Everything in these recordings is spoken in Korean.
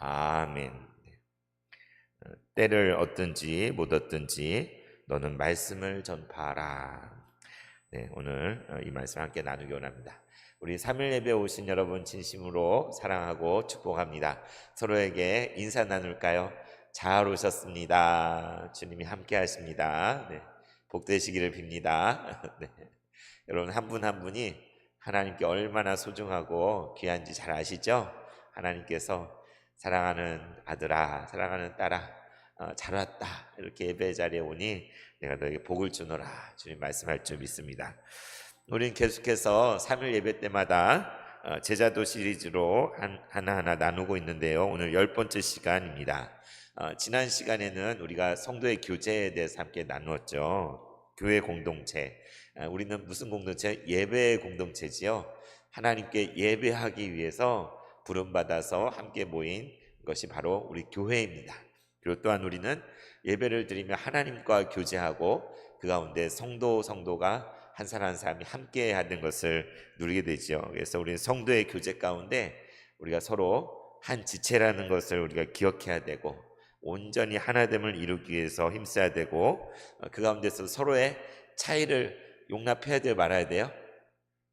아멘. 때를 얻든지 못 얻든지 너는 말씀을 전파하라. 네, 오늘 이 말씀 함께 나누기 원합니다. 우리 3일 예배 오신 여러분 진심으로 사랑하고 축복합니다. 서로에게 인사 나눌까요? 잘 오셨습니다. 주님이 함께 하십니다. 네, 복 되시기를 빕니다. 네, 여러분 한 분 한 분이 하나님께 얼마나 소중하고 귀한지 잘 아시죠? 하나님께서 사랑하는 아들아, 사랑하는 딸아, 잘 왔다 이렇게 예배 자리에 오니 내가 너에게 복을 주노라 주님 말씀할 줄 믿습니다. 우리는 계속해서 3일 예배 때마다 제자도 시리즈로 하나하나 나누고 있는데요. 오늘 10번째 시간입니다. 지난 시간에는 우리가 성도의 교제에 대해서 함께 나누었죠. 교회 공동체. 우리는 무슨 공동체? 예배 공동체지요. 하나님께 예배하기 위해서 부름받아서 함께 모인 것이 바로 우리 교회입니다. 그리고 또한 우리는 예배를 드리며 하나님과 교제하고 그 가운데 성도가 한 사람 한 사람이 함께 하는 것을 누리게 되죠. 그래서 우리는 성도의 교제 가운데 우리가 서로 한 지체라는 것을 우리가 기억해야 되고 온전히 하나됨을 이루기 위해서 힘써야 되고 그 가운데서 서로의 차이를 용납해야 돼요, 말아야 돼요?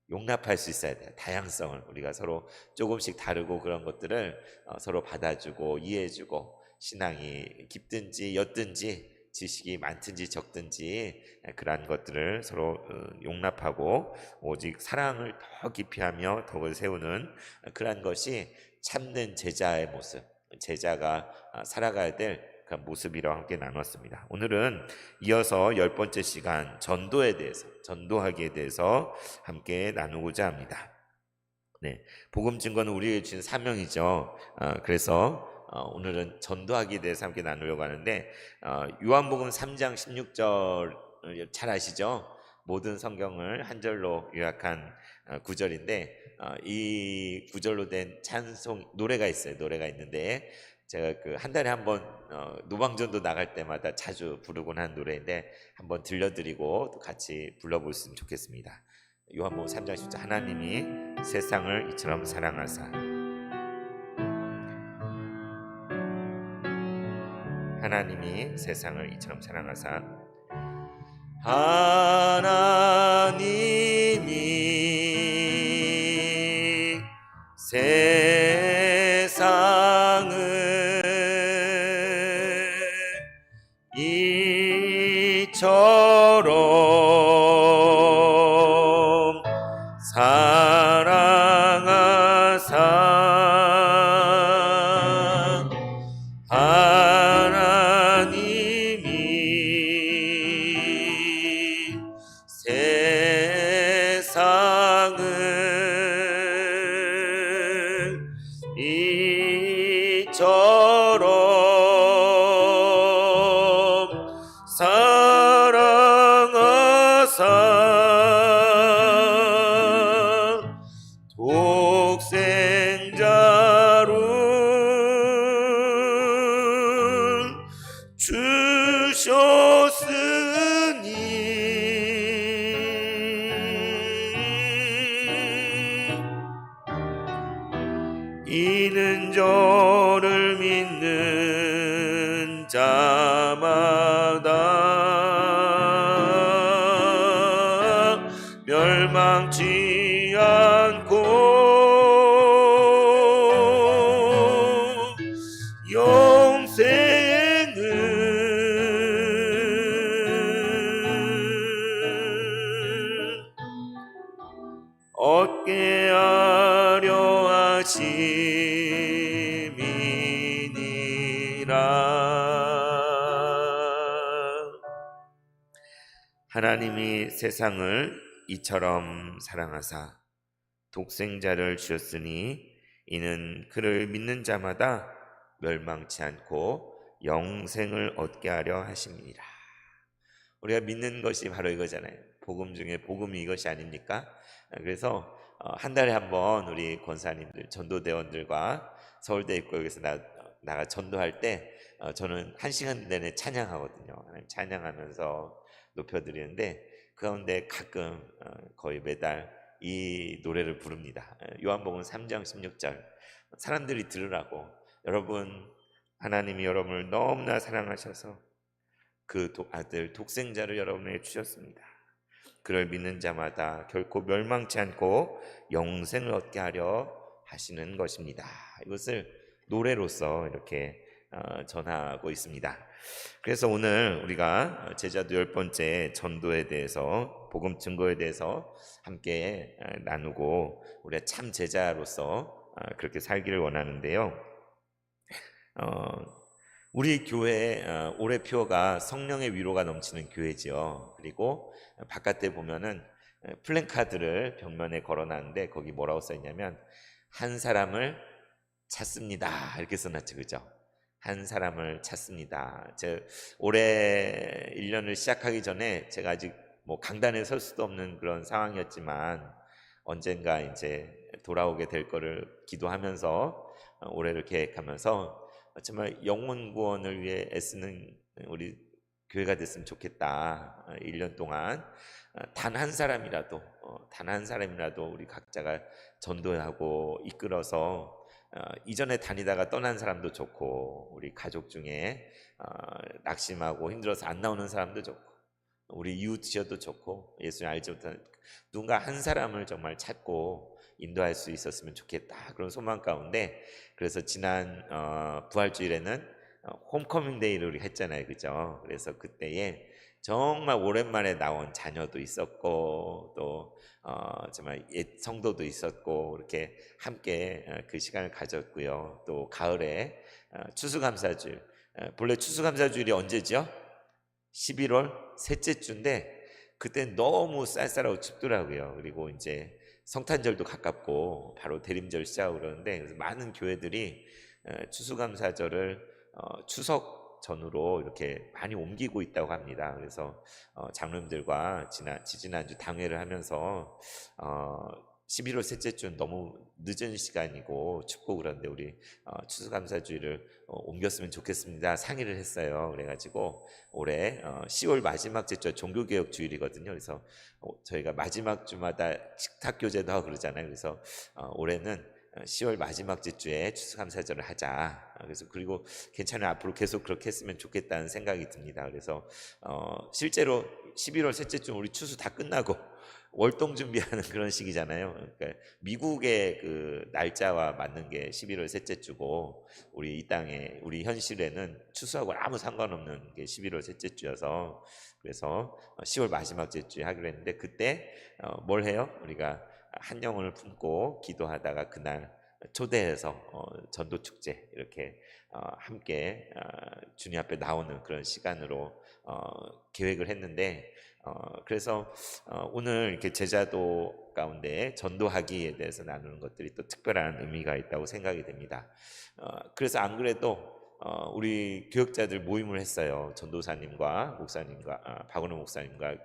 용납할 수 있어야 돼요. 다양성을 우리가 서로 조금씩 다르고 그런 것들을 서로 받아주고 이해해주고 신앙이 깊든지 옅든지 지식이 많든지 적든지 그러한 것들을 서로 용납하고 오직 사랑을 더 깊이 하며 덕을 세우는 그러한 것이 참된 제자의 모습, 제자가 살아가야 될 그런 모습이라 함께 나눴습니다. 오늘은 이어서 10번째 시간 전도에 대해서, 전도하기에 대해서 함께 나누고자 합니다. 네, 복음 증거는 우리에게 주신 사명이죠. 그래서 오늘은 전도하기에 대해서 함께 나누려고 하는데 요한복음 3장 16절 잘 아시죠? 모든 성경을 한 절로 요약한 구절인데 이 구절로 된 찬송 노래가 있어요. 노래가 있는데 제가 그 한 달에 한 번 노방전도 나갈 때마다 자주 부르곤 한 노래인데 한번 들려드리고 또 같이 불러보셨으면 좋겠습니다. 요한복음 3장 10절 하나님이 세상을 이처럼 사랑하사 하나님이 세상을 이처럼 사랑하사 하나님이 세상을 이처럼 사랑하사 하나님이 세상을 이처럼 사랑하사 독생자를 주셨으니 이는 저를 믿는 자마다 멸망치 않고 영생을 얻게 하려 하심이니라. 하나님이 세상을 이처럼 사랑하사 독생자를 주셨으니 이는 그를 믿는 자마다 멸망치 않고 영생을 얻게 하려 하심이니라. 우리가 믿는 것이 바로 이거잖아요. 복음 중에 복음이 이것이 아닙니까? 그래서 한 달에 한 번 우리 권사님들 전도대원들과 서울대 입구역에서 나가 전도할 때 저는 1시간 내내 찬양하거든요. 하나님 찬양하면서 높여드리는데 그 가운데 가끔 거의 매달 이 노래를 부릅니다. 요한복음 3장 16절 사람들이 들으라고 여러분, 하나님이 여러분을 너무나 사랑하셔서 그 아들 독생자를 여러분에게 주셨습니다. 그를 믿는 자마다 결코 멸망치 않고 영생을 얻게 하려 하시는 것입니다. 이것을 노래로서 이렇게 전하고 있습니다. 그래서 오늘 우리가 제자도 10번째 전도에 대해서, 복음 증거에 대해서 함께 나누고 우리가 참 제자로서 그렇게 살기를 원하는데요. 우리 교회 올해 표어가 성령의 위로가 넘치는 교회지요. 그리고 바깥에 보면은 플랜카드를 벽면에 걸어놨는데 거기 뭐라고 써있냐면 한 사람을 찾습니다 이렇게 써놨죠. 그죠? 한 사람을 찾습니다. 올해 1년을 시작하기 전에 제가 아직 뭐 강단에 설 수도 없는 그런 상황이었지만 언젠가 이제 돌아오게 될 거를 기도하면서 올해를 계획하면서 정말 영혼 구원을 위해 애쓰는 우리 교회가 됐으면 좋겠다. 1년 동안 단 한 사람이라도 우리 각자가 전도하고 이끌어서 이전에 다니다가 떠난 사람도 좋고, 우리 가족 중에 낙심하고 힘들어서 안 나오는 사람도 좋고, 우리 이웃이어도 좋고, 예수님 알지 못하는 누군가 한 사람을 정말 찾고 인도할 수 있었으면 좋겠다, 그런 소망 가운데, 그래서 지난 부활주일에는 홈커밍 데이를 우리 했잖아요. 그죠? 그래서 그때에 정말 오랜만에 나온 자녀도 있었고, 또 정말 옛 성도도 있었고, 이렇게 함께 그 시간을 가졌고요. 또 가을에 추수감사주일, 본래 추수감사주일이 언제죠? 11월 셋째 주인데 그때 너무 쌀쌀하고 춥더라고요. 그리고 이제 성탄절도 가깝고 바로 대림절 시작하고 그러는데, 그래서 많은 교회들이 추수감사절을 추석 전후로 이렇게 많이 옮기고 있다고 합니다. 그래서 장로님들과 지지난주 당회를 하면서 11월 셋째 주는 너무 늦은 시간이고 춥고 그런데 우리 추수감사주일을 옮겼으면 좋겠습니다 상의를 했어요. 그래가지고 올해 10월 마지막 주가 종교개혁 주일이거든요. 그래서 저희가 마지막 주마다 식탁교제도 하고 그러잖아요. 그래서 올해는 10월 마지막 주에 추수감사절을 하자. 그래서 그리고 괜찮아요. 앞으로 계속 그렇게 했으면 좋겠다는 생각이 듭니다. 그래서 실제로 11월 셋째 주 우리 추수 다 끝나고 월동 준비하는 그런 시기잖아요. 그러니까 미국의 그 날짜와 맞는 게 11월 셋째 주고, 우리 이 땅에 우리 현실에는 추수하고 아무 상관없는 게 11월 셋째 주여서, 그래서 10월 마지막 주에 하기로 했는데, 그때 뭘 해요? 우리가 한 영혼을 품고 기도하다가 그날 초대해서 전도 축제 이렇게 함께 주님 앞에 나오는 그런 시간으로 계획을 했는데, 그래서 오늘 이렇게 제자도 가운데 전도하기에 대해서 나누는 것들이 또 특별한 의미가 있다고 생각이 됩니다. 그래서 안 그래도 우리 교역자들 모임을 했어요. 전도사님과 목사님과 박원호 목사님과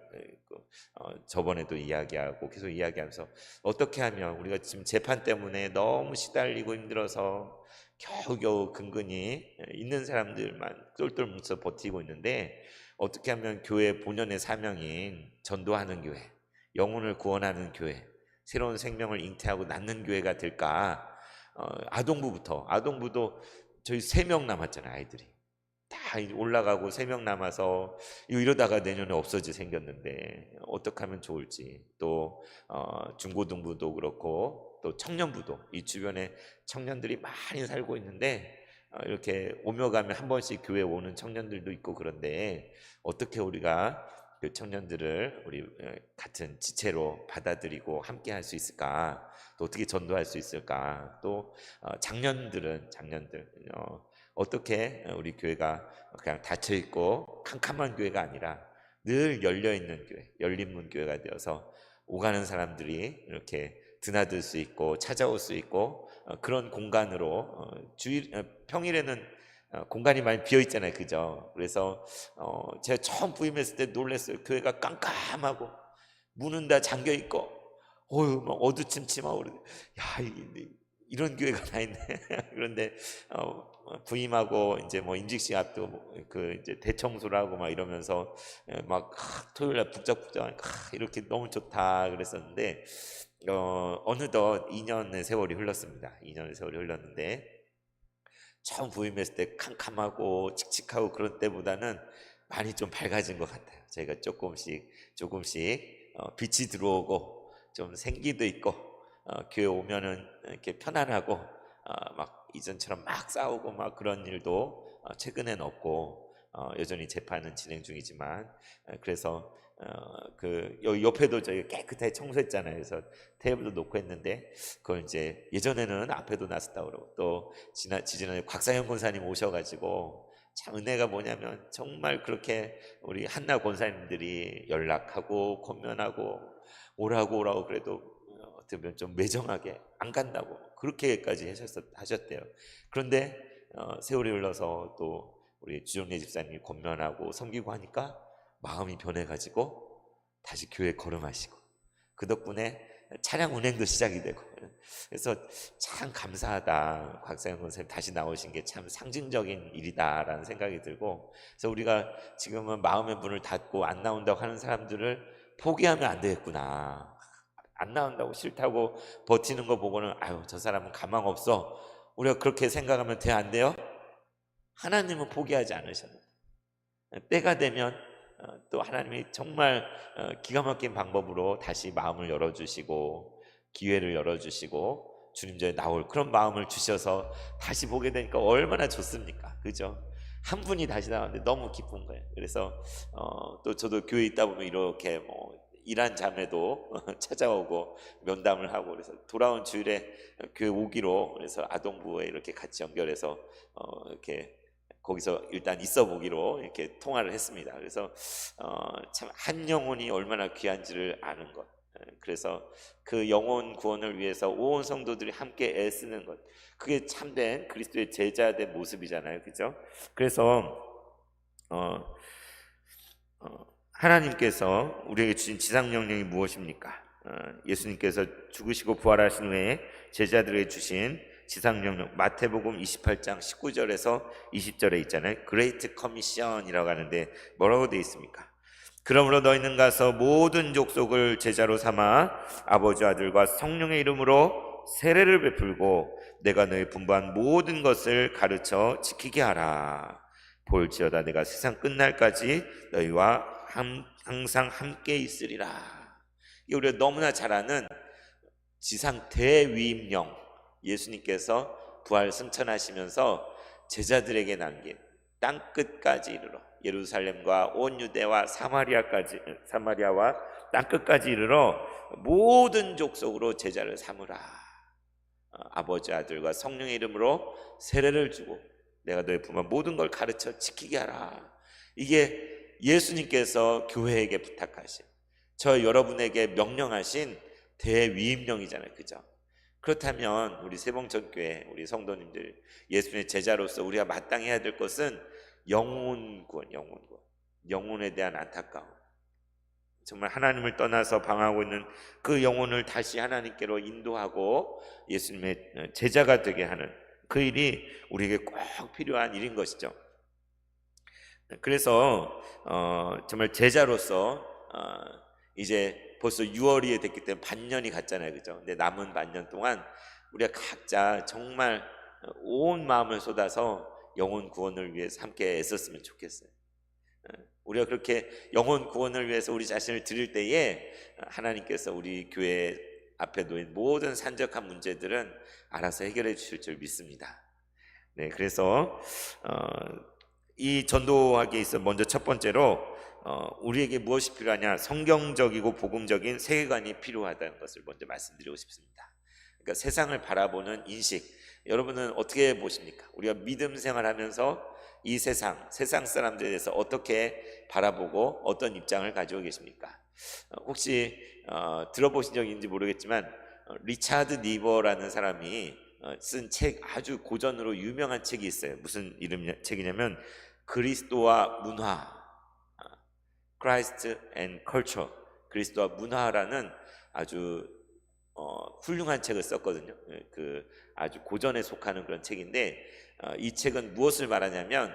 저번에도 이야기하고 계속 이야기하면서 어떻게 하면 우리가 지금 재판 때문에 너무 시달리고 힘들어서 겨우겨우 근근히 있는 사람들만 똘똘 뭉쳐 버티고 있는데, 어떻게 하면 교회 본연의 사명인 전도하는 교회, 영혼을 구원하는 교회, 새로운 생명을 잉태하고 낳는 교회가 될까? 아동부도 저희 3명 남았잖아요. 아이들이 다 올라가고 3명 남아서 이러다가 내년에 없어질 생겼는데 어떻게 하면 좋을지, 또 중고등부도 그렇고 또 청년부도, 이 주변에 청년들이 많이 살고 있는데 이렇게 오며 가며 한 번씩 교회 오는 청년들도 있고, 그런데 어떻게 우리가 그 청년들을 우리 같은 지체로 받아들이고 함께 할 수 있을까? 또 어떻게 전도할 수 있을까? 또 장년들 어떻게 우리 교회가 그냥 닫혀 있고 캄캄한 교회가 아니라 늘 열려 있는 교회, 열린 문 교회가 되어서 오가는 사람들이 이렇게 드나들 수 있고 찾아올 수 있고, 그런 공간으로 평일에는 공간이 많이 비어 있잖아요. 그죠? 그래서 제가 처음 부임했을 때 놀랐어요. 교회가 깜깜하고 문은 다 잠겨 있고 어휴 막 어두침침하고 이런 교회가 다 있네. 그런데 부임하고 이제 뭐 임직식 앞도 그 이제 대청소를 하고 막 이러면서 막 토요일 날 북적북적 이렇게 너무 좋다 그랬었는데, 어느덧 2년의 세월이 흘렀습니다. 2년의 세월이 흘렀는데 처음 부임했을 때 캄캄하고 칙칙하고 그런 때보다는 많이 좀 밝아진 것 같아요. 저희가 조금씩 빛이 들어오고 좀 생기도 있고 교회 오면은 이렇게 편안하고 막 이전처럼 막 싸우고 막 그런 일도 최근엔 없고 여전히 재판은 진행 중이지만 그래서 그 여기 옆에도 저희 깨끗하게 청소했잖아요. 그래서 테이블도 놓고 했는데 그걸 이제 예전에는 앞에도 놨었다고 그러고 또 지지난해 곽상현 권사님 오셔가지고 참 은혜가 뭐냐면 정말 그렇게 우리 한나 권사님들이 연락하고 권면하고 오라고 그래도 어떻게 보면 좀 매정하게 안 간다고 그렇게까지 하셨대요. 그런데 세월이 흘러서 또 우리 주정래 집사님이 권면하고 섬기고 하니까 마음이 변해가지고 다시 교회 걸음하시고 그 덕분에 차량 운행도 시작이 되고 그래서 참 감사하다. 곽상현 권사님 다시 나오신 게 참 상징적인 일이다라는 생각이 들고 그래서 우리가 지금은 마음의 문을 닫고 안 나온다고 하는 사람들을 포기하면 안 되겠구나. 안 나온다고 싫다고 버티는 거 보고는 아유 저 사람은 가망 없어. 우리가 그렇게 생각하면 돼 안 돼요? 하나님은 포기하지 않으셨는데 때가 되면 또 하나님이 정말 기가 막힌 방법으로 다시 마음을 열어주시고 기회를 열어주시고 주님 전에 나올 그런 마음을 주셔서 다시 보게 되니까 얼마나 좋습니까? 그죠? 한 분이 다시 나왔는데 너무 기쁜 거예요. 그래서 또 저도 교회에 있다 보면 이렇게 뭐 일한 자매도 찾아오고 면담을 하고 그래서 돌아온 주일에 교회 오기로 그래서 아동부에 이렇게 같이 연결해서 이렇게 거기서 일단 있어 보기로 이렇게 통화를 했습니다. 그래서 참 한 영혼이 얼마나 귀한지를 아는 것. 그래서 그 영혼 구원을 위해서 온 성도들이 함께 애쓰는 것. 그게 참된 그리스도의 제자된 모습이잖아요. 그죠? 그래서 하나님께서 우리에게 주신 지상 명령이 무엇입니까? 예수님께서 죽으시고 부활하신 후에 제자들에게 주신 지상명령 마태복음 28장 19절에서 20절에 있잖아요. 그레이트 커미션이라고 하는데 뭐라고 되어 있습니까? 그러므로 너희는 가서 모든 족속을 제자로 삼아 아버지 아들과 성령의 이름으로 세례를 베풀고 내가 너희 분부한 모든 것을 가르쳐 지키게 하라. 볼지어다 내가 세상 끝날까지 너희와 항상 함께 있으리라. 이게 우리가 너무나 잘 아는 지상 대위임령, 예수님께서 부활 승천하시면서 제자들에게 남긴 땅끝까지 이르러 예루살렘과 온 유대와 사마리아와 땅끝까지 이르러 모든 족속으로 제자를 삼으라. 아버지 아들과 성령의 이름으로 세례를 주고 내가 너의 품은 모든 걸 가르쳐 지키게 하라. 이게 예수님께서 교회에게 부탁하신 저 여러분에게 명령하신 대위임령이잖아요. 그죠? 그렇다면 우리 세봉천교회 우리 성도님들 예수님의 제자로서 우리가 마땅히 해야 될 것은 영혼구원, 영혼에 대한 안타까움. 정말 하나님을 떠나서 방황하고 있는 그 영혼을 다시 하나님께로 인도하고 예수님의 제자가 되게 하는 그 일이 우리에게 꼭 필요한 일인 것이죠. 그래서 정말 제자로서 이제 벌써 6월이 됐기 때문에 반년이 갔잖아요. 그죠? 근데 남은 반년 동안 우리가 각자 정말 온 마음을 쏟아서 영혼 구원을 위해서 함께 애썼으면 좋겠어요. 우리가 그렇게 영혼 구원을 위해서 우리 자신을 드릴 때에 하나님께서 우리 교회 앞에 놓인 모든 산적한 문제들은 알아서 해결해 주실 줄 믿습니다. 네, 그래서 이 전도하기에 있어 먼저 첫 번째로 우리에게 무엇이 필요하냐? 성경적이고 복음적인 세계관이 필요하다는 것을 먼저 말씀드리고 싶습니다. 그러니까 세상을 바라보는 인식, 여러분은 어떻게 보십니까? 우리가 믿음 생활하면서 이 세상 사람들에 대해서 어떻게 바라보고 어떤 입장을 가지고 계십니까? 혹시 들어보신 적이 있는지 모르겠지만 리차드 니버라는 사람이 쓴 책, 아주 고전으로 유명한 책이 있어요. 무슨 책이냐면 그리스도와 문화, Christ and Culture, 그리스도와 문화라는 아주 훌륭한 책을 썼거든요. 그 아주 고전에 속하는 그런 책인데 이 책은 무엇을 말하냐면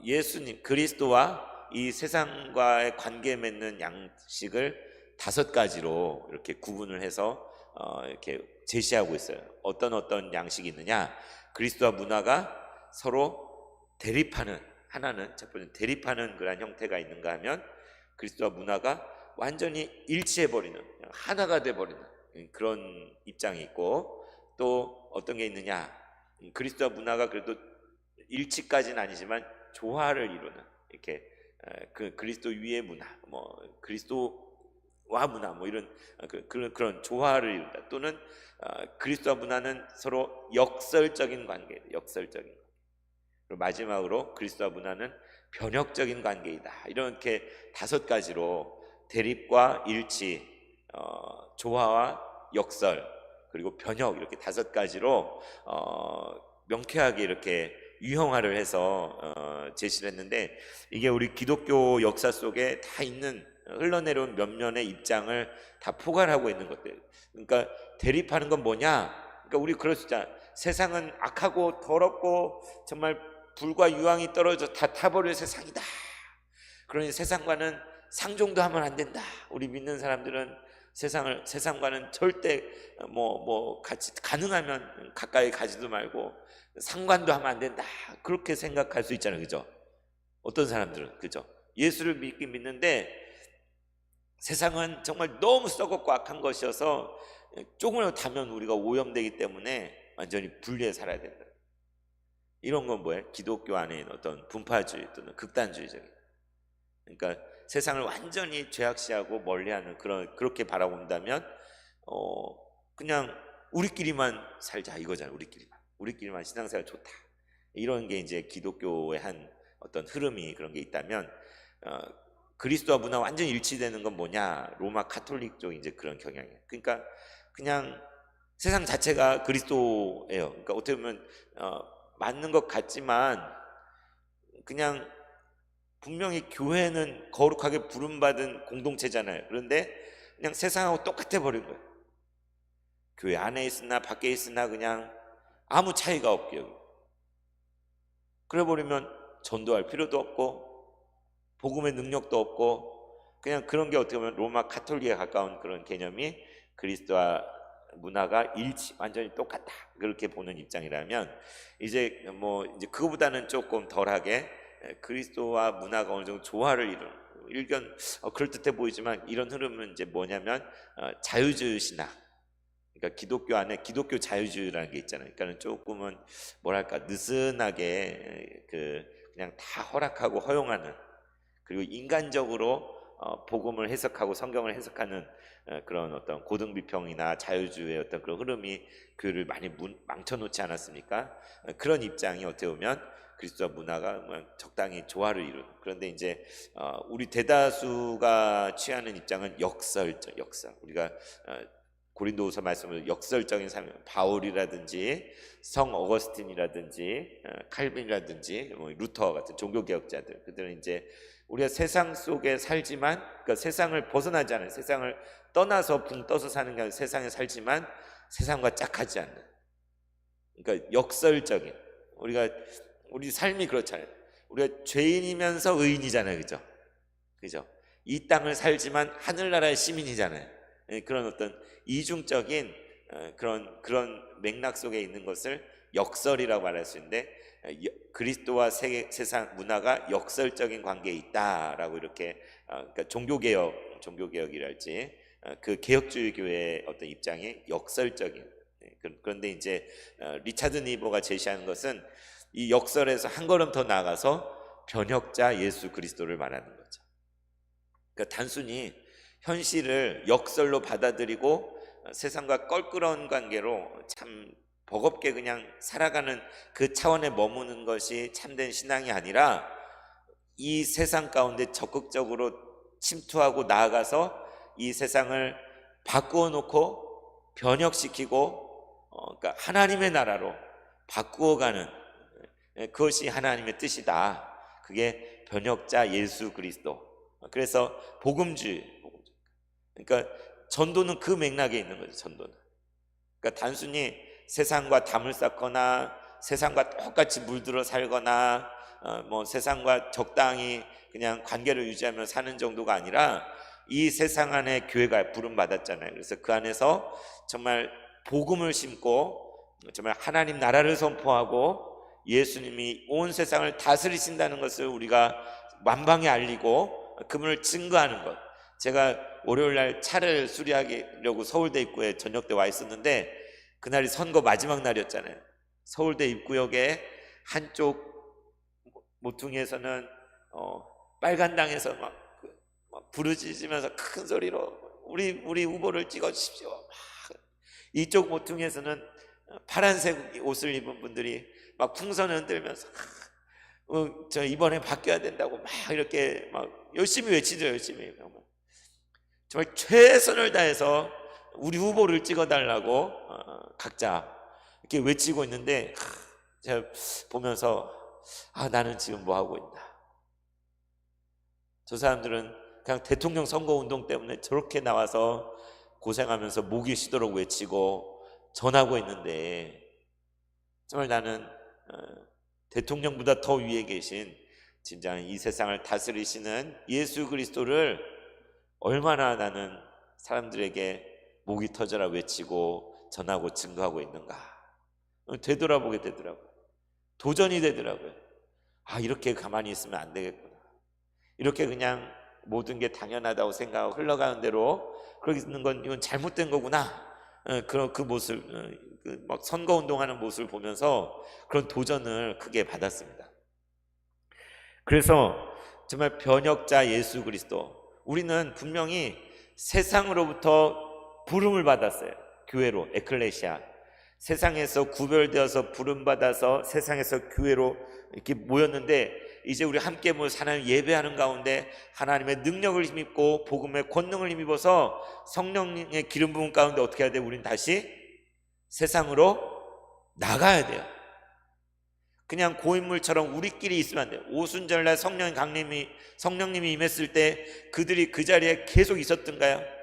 예수님 그리스도와 이 세상과의 관계 맺는 양식을 5가지로 이렇게 구분을 해서 이렇게 제시하고 있어요. 어떤 양식이 있느냐? 그리스도와 문화가 서로 대립하는, 하나는 첫 번째 대립하는 그런 형태가 있는가 하면 그리스도와 문화가 완전히 일치해버리는, 하나가 돼버리는 그런 입장이 있고, 또 어떤 게 있느냐, 그리스도와 문화가 그래도 일치까지는 아니지만 조화를 이루는, 이렇게 그 그리스도 위의 문화, 뭐 그리스도와 문화, 뭐 이런 그런 조화를 이룬다. 또는 그리스도와 문화는 서로 역설적인 관계, 역설적인 관계. 그리고 마지막으로 그리스도와 문화는 변혁적인 관계이다. 이렇게 5가지로 대립과 일치, 조화와 역설, 그리고 변혁, 이렇게 5가지로 명쾌하게 이렇게 유형화를 해서 제시를 했는데, 이게 우리 기독교 역사 속에 다 있는 흘러내려온 몇몇의 입장을 다 포괄하고 있는 것들. 그러니까 대립하는 건 뭐냐? 그러니까 우리 그럴 수 있잖아. 세상은 악하고 더럽고 정말 불과 유황이 떨어져 다 타버릴 세상이다. 그러니 세상과는 상종도 하면 안 된다. 우리 믿는 사람들은 세상과는 절대 같이 가능하면 가까이 가지도 말고 상관도 하면 안 된다. 그렇게 생각할 수 있잖아요, 그죠? 어떤 사람들은, 그죠? 예수를 믿긴 믿는데 세상은 정말 너무 썩었고 악한 것이어서 조금이라도 타면 우리가 오염되기 때문에 완전히 분리해 살아야 된다. 이런 건 뭐예요? 기독교 안에 있는 어떤 분파주의 또는 극단주의적인, 그러니까 세상을 완전히 죄악시하고 멀리하는 그렇게 바라본다면 그냥 우리끼리만 살자 이거잖아요. 우리끼리만 신앙생활 좋다. 이런 게 이제 기독교의 한 어떤 흐름이, 그런 게 있다면, 그리스도와 문화 완전히 일치되는 건 뭐냐? 로마 카톨릭 쪽 이제 그런 경향이에요. 그러니까 그냥 세상 자체가 그리스도예요. 그러니까 어떻게 보면 맞는 것 같지만, 그냥 분명히 교회는 거룩하게 부름받은 공동체잖아요. 그런데 그냥 세상하고 똑같아 버린 거예요. 교회 안에 있으나 밖에 있으나 그냥 아무 차이가 없게 여기고, 그래 버리면 전도할 필요도 없고 복음의 능력도 없고, 그냥 그런 게 어떻게 보면 로마 카톨릭에 가까운 그런 개념이, 그리스도와 문화가 완전히 똑같다, 그렇게 보는 입장이라면, 이제 그거보다는 조금 덜하게 그리스도와 문화가 어느 정도 조화를 이루는 일견, 그럴듯해 보이지만 이런 흐름은 이제 뭐냐면 자유주의 신학, 그러니까 기독교 안에 기독교 자유주의라는 게 있잖아요. 그러니까는 조금은 뭐랄까 느슨하게 그냥 다 허락하고 허용하는, 그리고 인간적으로 복음을 해석하고 성경을 해석하는 그런 어떤 고등비평이나 자유주의의 어떤 그런 흐름이 교회를 많이 망쳐놓지 않았습니까? 그런 입장이 어떻게 보면 그리스도와 문화가 적당히 조화를 이룬. 그런데 이제 우리 대다수가 취하는 입장은 역설. 우리가 고린도후서 말씀을 역설적인 삶, 바울이라든지 성 어거스틴이라든지 칼빈이라든지 루터 같은 종교개혁자들, 그들은 이제 우리가 세상 속에 살지만, 그러니까 세상을 벗어나지 않아요. 세상을 떠나서 붕 떠서 사는 게 아니라 세상에 살지만 세상과 짝하지 않는, 그러니까 역설적인, 우리 삶이 그렇잖아요. 우리가 죄인이면서 의인이잖아요, 그죠? 이 땅을 살지만 하늘나라의 시민이잖아요. 그런 어떤 이중적인 그런 맥락 속에 있는 것을 역설이라고 말할 수 있는데, 그리스도와 세상 문화가 역설적인 관계에 있다라고 이렇게, 그러니까 종교개혁이랄지 그 개혁주의 교회의 어떤 입장이 역설적인. 그런데 이제 리차드 니버가 제시하는 것은 이 역설에서 한 걸음 더 나아가서 변혁자 예수 그리스도를 말하는 거죠. 그러니까 단순히 현실을 역설로 받아들이고 세상과 껄끄러운 관계로 참 버겁게 그냥 살아가는 그 차원에 머무는 것이 참된 신앙이 아니라, 이 세상 가운데 적극적으로 침투하고 나아가서 이 세상을 바꾸어 놓고 변혁시키고, 그러니까 하나님의 나라로 바꾸어가는, 그것이 하나님의 뜻이다. 그게 변혁자 예수 그리스도. 그래서 복음주의. 그러니까 전도는 그 맥락에 있는 거죠. 전도는. 그러니까 단순히 세상과 담을 쌓거나 세상과 똑같이 물들어 살거나 세상과 적당히 그냥 관계를 유지하며 사는 정도가 아니라, 이 세상 안에 교회가 부름받았잖아요. 그래서 그 안에서 정말 복음을 심고 정말 하나님 나라를 선포하고 예수님이 온 세상을 다스리신다는 것을 우리가 만방에 알리고 그분을 증거하는 것. 제가 월요일날 차를 수리하려고 서울대 입구에 저녁 때 와 있었는데 그날이 선거 마지막 날이었잖아요. 서울대 입구역에 한쪽 모퉁이에서는 빨간당에서 막 부르짖으면서 큰 소리로 우리 후보를 찍어주십시오. 이쪽 모퉁이에서는 파란색 옷을 입은 분들이 막 풍선을 흔들면서 저 이번에 바뀌어야 된다고 막 이렇게 막 열심히 외치죠. 열심히 정말 최선을 다해서 우리 후보를 찍어달라고 각자 이렇게 외치고 있는데 제가 보면서 나는 지금 뭐 하고 있나. 저 사람들은 그냥 대통령 선거운동 때문에 저렇게 나와서 고생하면서 목이 쉬도록 외치고 전하고 있는데 정말 나는 대통령보다 더 위에 계신 진짜 이 세상을 다스리시는 예수 그리스도를 얼마나 나는 사람들에게 목이 터져라 외치고 전하고 증거하고 있는가. 되돌아보게 되더라고요. 도전이 되더라고요. 이렇게 가만히 있으면 안 되겠구나. 이렇게 그냥 모든 게 당연하다고 생각하고 흘러가는 대로 그렇게 있는 건 이건 잘못된 거구나. 그런 그 모습, 막 선거운동하는 모습을 보면서 그런 도전을 크게 받았습니다. 그래서 정말 변혁자 예수 그리스도, 우리는 분명히 세상으로부터 부름을 받았어요. 교회로, 에클레시아. 세상에서 구별되어서 부름받아서 세상에서 교회로 이렇게 모였는데 이제 우리 함께 모여서 하나님 예배하는 가운데 하나님의 능력을 힘입고 복음의 권능을 힘입어서 성령의 기름 부음 가운데 어떻게 해야 돼요? 우린 다시 세상으로 나가야 돼요. 그냥 고인물처럼 우리끼리 있으면 안 돼요. 오순절날 성령님이 임했을 때 그들이 그 자리에 계속 있었던가요?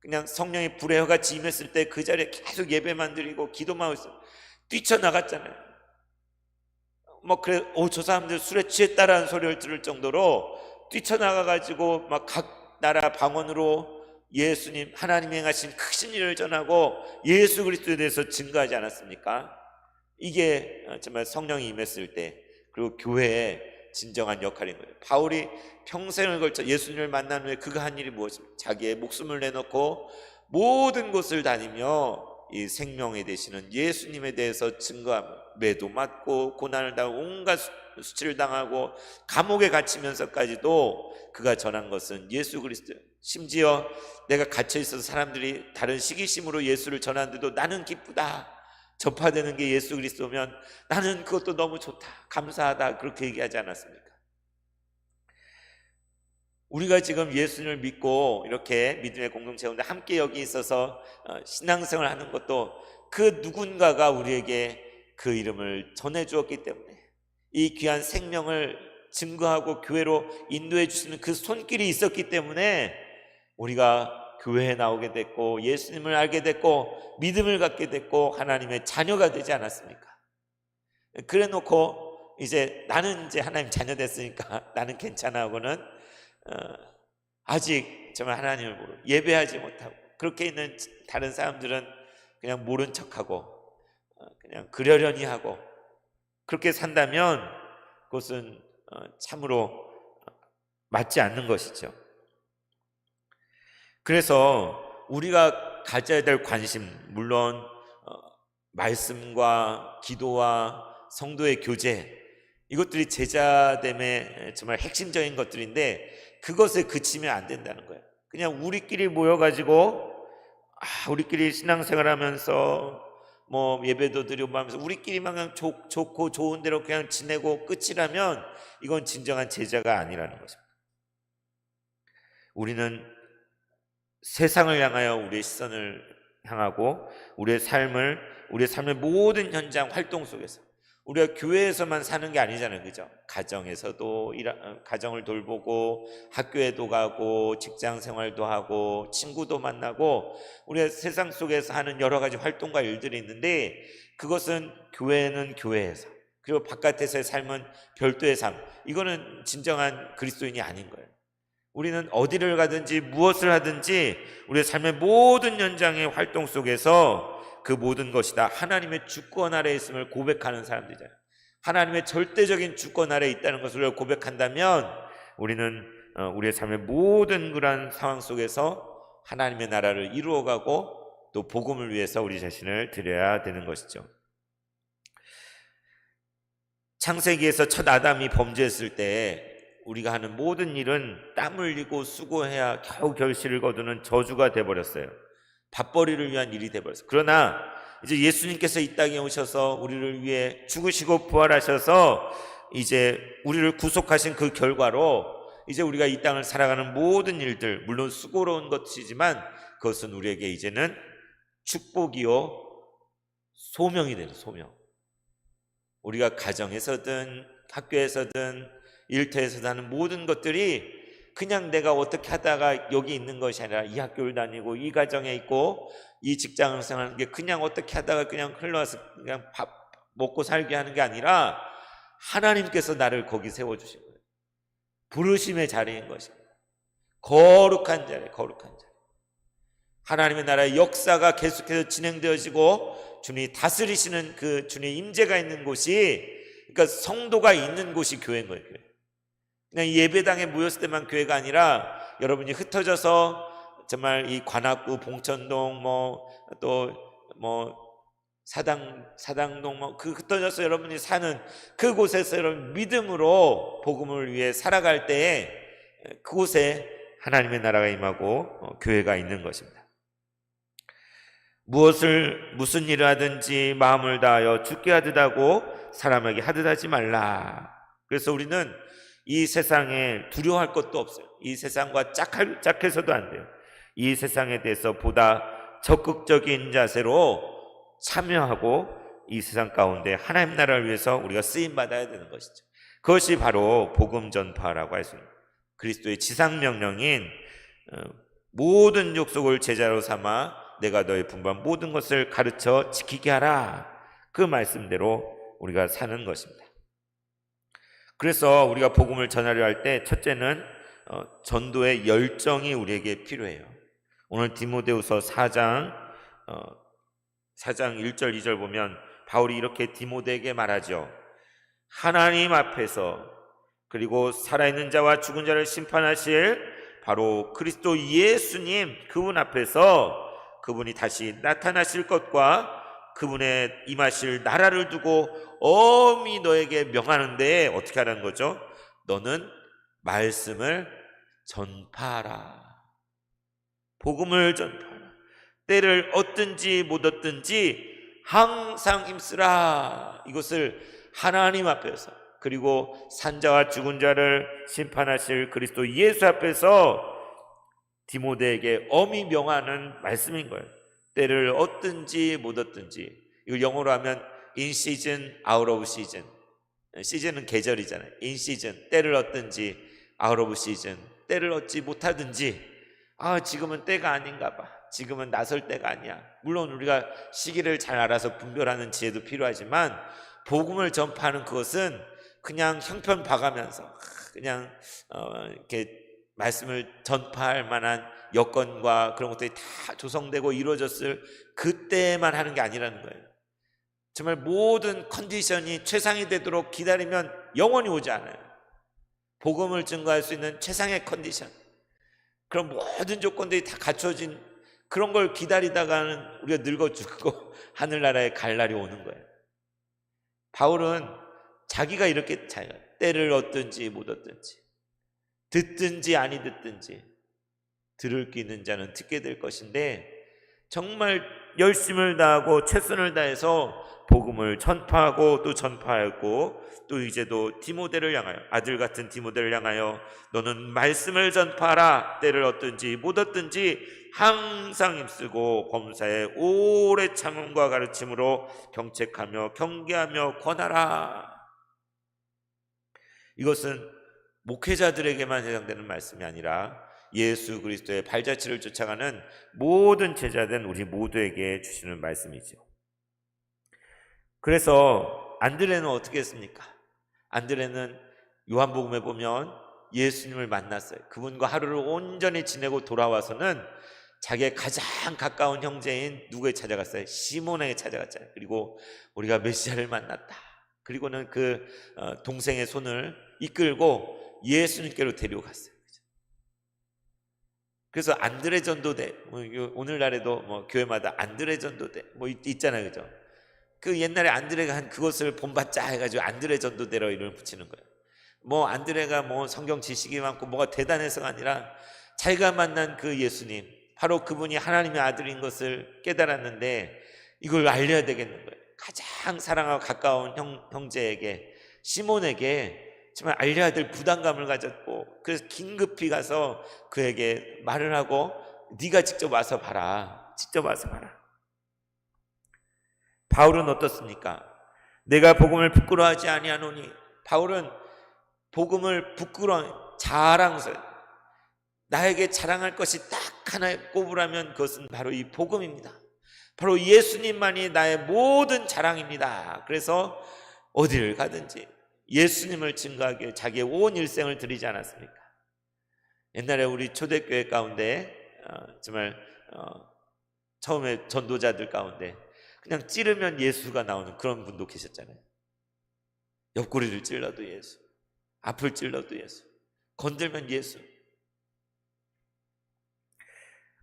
그냥 성령의 불의 혀같이 임했을 때 그 자리에 계속 예배만 드리고 기도만 하고 있어요. 뛰쳐나갔잖아요. 그래, 저 사람들 술에 취했다라는 소리를 들을 정도로 뛰쳐나가가지고 막 각 나라 방언으로 예수님, 하나님이 행하신 크신 일을 전하고 예수 그리스도에 대해서 증거하지 않았습니까? 이게 정말 성령이 임했을 때, 그리고 교회의 진정한 역할인 거예요. 바울이 평생을 걸쳐 예수님을 만난 후에 그가 한 일이 무엇입니까? 자기의 목숨을 내놓고 모든 곳을 다니며 이 생명에 되시는 예수님에 대해서 증거하며 매도 맞고 고난을 당하고 온갖 수치를 당하고 감옥에 갇히면서까지도 그가 전한 것은 예수 그리스도예요. 심지어 내가 갇혀 있어서 사람들이 다른 시기심으로 예수를 전하는데도 나는 기쁘다, 전파되는 게 예수 그리스도면 나는 그것도 너무 좋다, 감사하다, 그렇게 얘기하지 않았습니까? 우리가 지금 예수님을 믿고 이렇게 믿음의 공동체 가운데 함께 여기 있어서 신앙생활을 하는 것도 그 누군가가 우리에게 그 이름을 전해주었기 때문에, 이 귀한 생명을 증거하고 교회로 인도해 주시는 그 손길이 있었기 때문에 우리가 교회에 나오게 됐고 예수님을 알게 됐고 믿음을 갖게 됐고 하나님의 자녀가 되지 않았습니까? 그래 놓고 나는 하나님 자녀 됐으니까 나는 괜찮아 하고는 아직 정말 하나님을 모르고 예배하지 못하고 그렇게 있는 다른 사람들은 그냥 모른 척하고 그냥 그러려니 하고 그렇게 산다면 그것은 참으로 맞지 않는 것이죠. 그래서 우리가 가져야 될 관심, 물론 말씀과 기도와 성도의 교제, 이것들이 제자됨의 정말 핵심적인 것들인데 그것에 그치면 안 된다는 거예요. 그냥 우리끼리 모여가지고 우리끼리 신앙생활하면서 예배도 드리고 하면서 우리끼리만 그냥 좋고 좋은 대로 그냥 지내고 끝이라면 이건 진정한 제자가 아니라는 것입니다. 우리는 세상을 향하여 우리의 시선을 향하고 우리의 삶의 모든 현장 활동 속에서, 우리가 교회에서만 사는 게 아니잖아요, 그죠? 가정에서도 가정을 돌보고 학교에도 가고 직장 생활도 하고 친구도 만나고 우리가 세상 속에서 하는 여러 가지 활동과 일들이 있는데 그것은 교회는 교회에서, 그리고 바깥에서의 삶은 별도의 삶, 이거는 진정한 그리스도인이 아닌 거예요. 우리는 어디를 가든지 무엇을 하든지 우리의 삶의 모든 현장의 활동 속에서 그 모든 것이 다 하나님의 주권 아래에 있음을 고백하는 사람들이잖아요. 하나님의 절대적인 주권 아래 있다는 것을 고백한다면 우리는 우리의 삶의 모든 그러한 상황 속에서 하나님의 나라를 이루어가고 또 복음을 위해서 우리 자신을 드려야 되는 것이죠. 창세기에서 첫 아담이 범죄했을 때 우리가 하는 모든 일은 땀 흘리고 수고해야 겨우 결실을 거두는 저주가 돼버렸어요. 밥벌이를 위한 일이 돼버렸어요. 그러나 이제 예수님께서 이 땅에 오셔서 우리를 위해 죽으시고 부활하셔서 이제 우리를 구속하신 그 결과로 이제 우리가 이 땅을 살아가는 모든 일들, 물론 수고로운 것이지만 그것은 우리에게 이제는 축복이요 소명이 되는 소명. 우리가 가정에서든 학교에서든 일터에서든 하는 모든 것들이 그냥 내가 어떻게 하다가 여기 있는 것이 아니라 이 학교를 다니고 이 가정에 있고 이 직장을 생활하는 게 그냥 어떻게 하다가 그냥 흘러와서 그냥 밥 먹고 살게 하는 게 아니라 하나님께서 나를 거기 세워주신 거예요. 부르심의 자리인 것입니다. 거룩한 자리, 거룩한 자리. 하나님의 나라의 역사가 계속해서 진행되어지고 주님이 다스리시는 그 주님의 임재가 있는 곳이, 그러니까 성도가 있는 곳이 교회인 거예요. 교회. 그냥 예배당에 모였을 때만 교회가 아니라 여러분이 흩어져서 정말 이 관악구, 봉천동, 사당동 그 흩어져서 여러분이 사는 그곳에서 여러분 믿음으로 복음을 위해 살아갈 때에 그곳에 하나님의 나라가 임하고 교회가 있는 것입니다. 무슨 일을 하든지 마음을 다하여 주께 하듯 하고 사람에게 하듯 하지 말라. 그래서 우리는 이 세상에 두려워할 것도 없어요. 이 세상과 짝해서도 안 돼요. 이 세상에 대해서 보다 적극적인 자세로 참여하고 이 세상 가운데 하나님 나라를 위해서 우리가 쓰임받아야 되는 것이죠. 그것이 바로 복음 전파라고 할 수 있는 그리스도의 지상명령인 모든 족속을 제자로 삼아 내가 너의 분부한 모든 것을 가르쳐 지키게 하라. 그 말씀대로 우리가 사는 것입니다. 그래서 우리가 복음을 전하려 할 때 첫째는 전도의 열정이 우리에게 필요해요. 오늘 디모데후서 4장 1절 2절 보면 바울이 이렇게 디모데에게 말하죠. 하나님 앞에서 그리고 살아있는 자와 죽은 자를 심판하실 바로 그리스도 예수님 그분 앞에서 그분이 다시 나타나실 것과 그분의 임하실 나라를 두고 엄히 너에게 명하는데 어떻게 하라는 거죠? 너는 말씀을 전파하라. 복음을 전파하라. 때를 얻든지 못 얻든지 항상 힘쓰라. 이것을 하나님 앞에서 그리고 산자와 죽은 자를 심판하실 그리스도 예수 앞에서 디모데에게 엄히 명하는 말씀인 거예요. 때를 얻든지 못 얻든지. 이걸 영어로 하면 in season, out of season. 시즌은 계절이잖아요. in season, 때를 얻든지 out of season, 때를 얻지 못하든지 지금은 때가 아닌가 봐. 지금은 나설 때가 아니야. 물론 우리가 시기를 잘 알아서 분별하는 지혜도 필요하지만 복음을 전파하는 그것은 그냥 형편 봐가면서 그냥 이렇게 말씀을 전파할 만한 여건과 그런 것들이 다 조성되고 이루어졌을 그때만 하는 게 아니라는 거예요. 정말 모든 컨디션이 최상이 되도록 기다리면 영원히 오지 않아요. 복음을 증거할 수 있는 최상의 컨디션, 그런 모든 조건들이 다 갖춰진 그런 걸 기다리다가는 우리가 늙어 죽고 하늘나라에 갈 날이 오는 거예요. 바울은 자기가 이렇게 때를 얻든지 못 얻든지 듣든지 아니 듣든지 들을 귀 있는 자는 듣게 될 것인데 정말 열심을 다하고 최선을 다해서 복음을 전파하고 또 전파하고 또 이제도 디모데를 향하여 아들 같은 디모데를 향하여 너는 말씀을 전파하라. 때를 얻든지 못 얻든지 항상 힘쓰고 범사에 오래 참음과 가르침으로 경책하며 경계하며 권하라. 이것은 목회자들에게만 해당되는 말씀이 아니라 예수 그리스도의 발자취를 쫓아가는 모든 제자된 우리 모두에게 주시는 말씀이죠. 그래서 안드레는 어떻게 했습니까? 안드레는 요한복음에 보면 예수님을 만났어요. 그분과 하루를 온전히 지내고 돌아와서는 자기의 가장 가까운 형제인 누구에 찾아갔어요? 시몬에게 찾아갔잖아요. 그리고 우리가 메시아를 만났다. 그리고는 그 동생의 손을 이끌고 예수님께로 데려갔어요. 그래서 안드레 전도대, 오늘날에도 뭐 교회마다 안드레 전도대 뭐 있잖아요, 그죠? 그 옛날에 안드레가 한 그것을 본받자 해가지고 안드레 전도대로 이름을 붙이는 거예요. 뭐 안드레가 뭐 성경 지식이 많고 뭐가 대단해서가 아니라 자기가 만난 그 예수님, 바로 그분이 하나님의 아들인 것을 깨달았는데 이걸 알려야 되겠는 거예요. 가장 사랑하고 가까운 형제에게, 시몬에게 정말 알려야 될 부담감을 가졌고, 그래서 긴급히 가서 그에게 말을 하고 네가 직접 와서 봐라, 직접 와서 봐라. 바울은 어떻습니까? 내가 복음을 부끄러워하지 아니하노니. 바울은 복음을 자랑스러워, 나에게 자랑할 것이 딱 하나 꼽으라면 그것은 바로 이 복음입니다. 바로 예수님만이 나의 모든 자랑입니다. 그래서 어디를 가든지 예수님을 증거하기에 자기의 온 일생을 드리지 않았습니까? 옛날에 우리 초대교회 가운데 정말 처음에 전도자들 가운데 그냥 찌르면 예수가 나오는 그런 분도 계셨잖아요. 옆구리를 찔러도 예수, 앞을 찔러도 예수, 건들면 예수.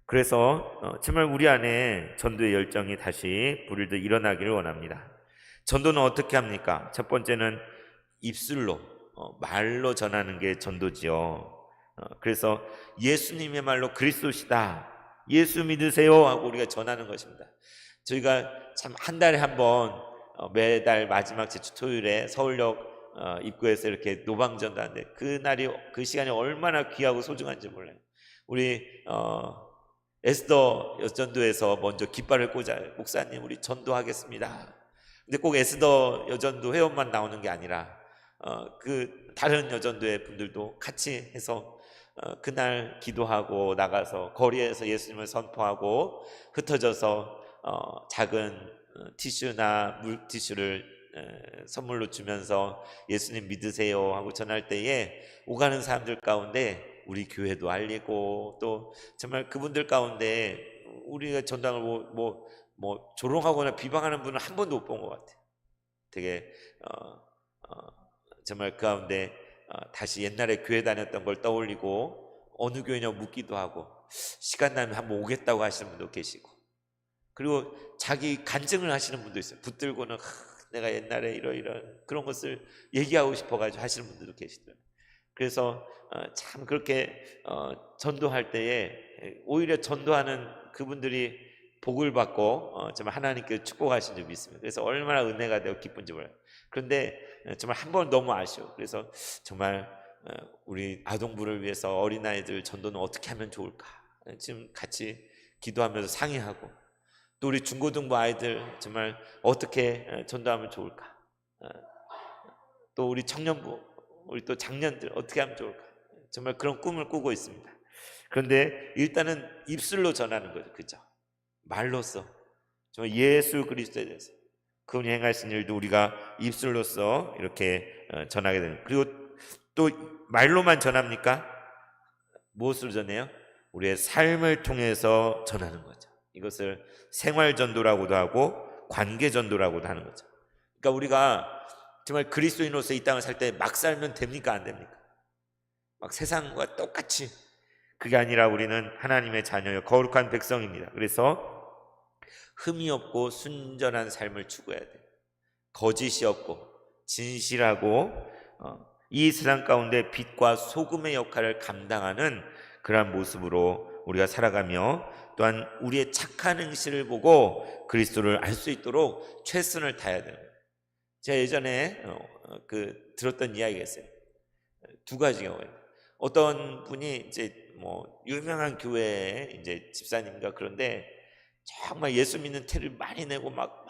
그래서 정말 우리 안에 전도의 열정이 다시 불일듯 일어나기를 원합니다. 전도는 어떻게 합니까? 첫 번째는 입술로, 말로 전하는 게 전도지요. 그래서 예수님의 말로 그리스도시다, 예수 믿으세요 하고 우리가 전하는 것입니다. 저희가 참 한 달에 한 번 매달 마지막 주 토요일에 서울역 입구에서 이렇게 노방전도 하는데 그 시간이 얼마나 귀하고 소중한지 몰라요. 우리 에스더 여전도에서 먼저 깃발을 꽂아요. 목사님 우리 전도하겠습니다. 근데 꼭 에스더 여전도 회원만 나오는 게 아니라 그 다른 여전도의 분들도 같이 해서 그날 기도하고 나가서 거리에서 예수님을 선포하고 흩어져서 작은 티슈나 물티슈를 선물로 주면서 예수님 믿으세요 하고 전할 때에 오가는 사람들 가운데 우리 교회도 알리고, 또 정말 그분들 가운데 우리가 전당을 뭐 조롱하거나 비방하는 분은 한 번도 못 본 것 같아요. 되게 정말 그 가운데 다시 옛날에 교회 다녔던 걸 떠올리고 어느 교회냐고 묻기도 하고 시간 나면 한번 오겠다고 하시는 분도 계시고, 그리고 자기 간증을 하시는 분도 있어요. 붙들고는 내가 옛날에 이런 그런 것을 얘기하고 싶어가지고 하시는 분들도 계시더라고요. 그래서 참 그렇게 전도할 때에 오히려 전도하는 그분들이 복을 받고 정말 하나님께 축복하신 줄 믿습니다. 그래서 얼마나 은혜가 되고 기쁜지 몰라요. 그런데 정말 한 번 너무 아쉬워. 그래서 정말 우리 아동부를 위해서 어린아이들 전도는 어떻게 하면 좋을까 지금 같이 기도하면서 상의하고, 또 우리 중고등부 아이들 정말 어떻게 전도하면 좋을까, 또 우리 청년부, 우리 또 장년들 어떻게 하면 좋을까, 정말 그런 꿈을 꾸고 있습니다. 그런데 일단은 입술로 전하는 거죠. 그죠? 말로써 정말 예수 그리스도에 대해서 그분이 행하신 일도 우리가 입술로써 이렇게 전하게 되는. 그리고 또 말로만 전합니까? 무엇으로 전해요? 우리의 삶을 통해서 전하는 거죠. 이것을 생활전도라고도 하고 관계전도라고도 하는 거죠. 그러니까 우리가 정말 그리스도인으로서 이 땅을 살 때 막 살면 됩니까? 안 됩니까? 막 세상과 똑같이. 그게 아니라 우리는 하나님의 자녀요 거룩한 백성입니다. 그래서 흠이 없고 순전한 삶을 추구해야 돼요. 거짓이 없고 진실하고 이 세상 가운데 빛과 소금의 역할을 감당하는 그러한 모습으로 우리가 살아가며, 또한 우리의 착한 행실을 보고 그리스도를 알 수 있도록 최선을 다해야 돼요. 제가 예전에 들었던 이야기가 있어요. 두 가지 경우예요. 어떤 분이 이제 뭐 유명한 교회의 이제 집사님인가 그런데 정말 예수 믿는 티를 많이 내고 막